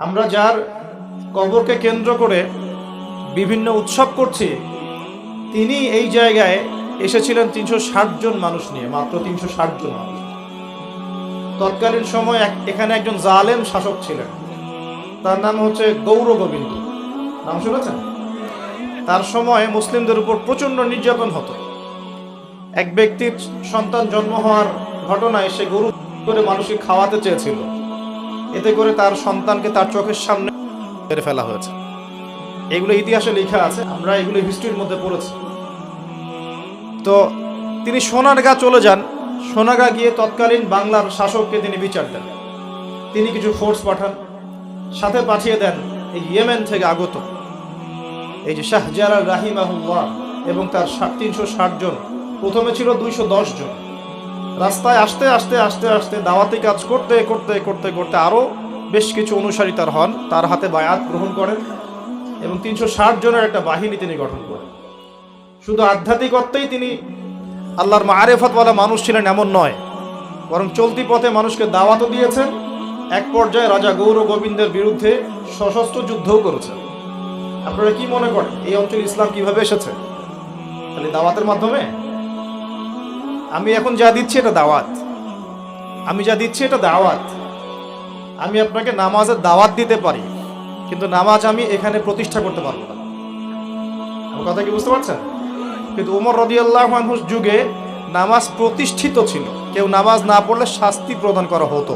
আমরা যার কবরকে কেন্দ্র করে বিভিন্ন উৎসব করছি, তিনি এই জায়গায় এসেছিলেন 360 জন মানুষ নিয়ে, মাত্র 360 জন মানুষ। তৎকালীন সময় এখানে একজন জালেম শাসক ছিলেন, তার নাম হচ্ছে গৌর গোবিন্দ। নাম শুনেছেন? তার সময় মুসলিমদের উপর প্রচন্ড নির্যাতন হতো। এক ব্যক্তির সন্তান জন্ম হওয়ার ঘটনায় সে গরু করে মানুষকে খাওয়াতে চেয়েছিল, এতে করে তার সন্তানকে তার চোখের সামনে মেরে ফেলা হয়েছে। এগুলো ইতিহাসে লেখা আছে, আমরা এগুলো হিস্ট্রির মধ্যে পড়েছি। তো তিনি সোনারগাঁ চলে যান। সোনারগাঁ গিয়ে তৎকালীন বাংলার শাসককে তিনি বিচার দেন। তিনি কিছু ফোর্স পাঠান, সাথে পাঠিয়ে দেন এই ইয়েমেন থেকে আগত এই যে শাহজালাল রাহিমাহুল্লাহ এবং তার 360 জন। প্রথমে ছিল 210 জন। রাস্তায় আসতে আসতে আস্তে আস্তে দাওয়াতি কাজ করতে করতে করতে করতে আরও বেশ কিছু অনুসারী তার হন, তার হাতে বায়াত গ্রহণ করেন এবং 360 জনের একটা বাহিনী তিনি গঠন করেন। শুধু আধ্যাত্মিকত্বেই তিনি আল্লাহর মারেফতওয়ালা মানুষ ছিলেন এমন নয়, বরং চলতি পথে মানুষকে দাওয়াতও দিয়েছেন। এক পর্যায়ে রাজা গৌর গোবিন্দের বিরুদ্ধে সশস্ত্র যুদ্ধও করেছেন। আপনারা কি মনে করেন এই অঞ্চলে ইসলাম কিভাবে এসেছে? খালি দাওয়াতের মাধ্যমে? আমি এখন যা দিচ্ছি এটা দাওয়াত। আমি আপনাকে নামাজের দাওয়াত দিতে পারি, কিন্তু নামাজ আমি এখানে প্রতিষ্ঠা করতে পারবো না। আমার কথা কি বুঝতে পারছেন? কিন্তু ওমর রাদিয়াল্লাহু আনহুর যুগে নামাজ প্রতিষ্ঠিত ছিল। কেউ নামাজ না পড়লে শাস্তি প্রদান করা হতো।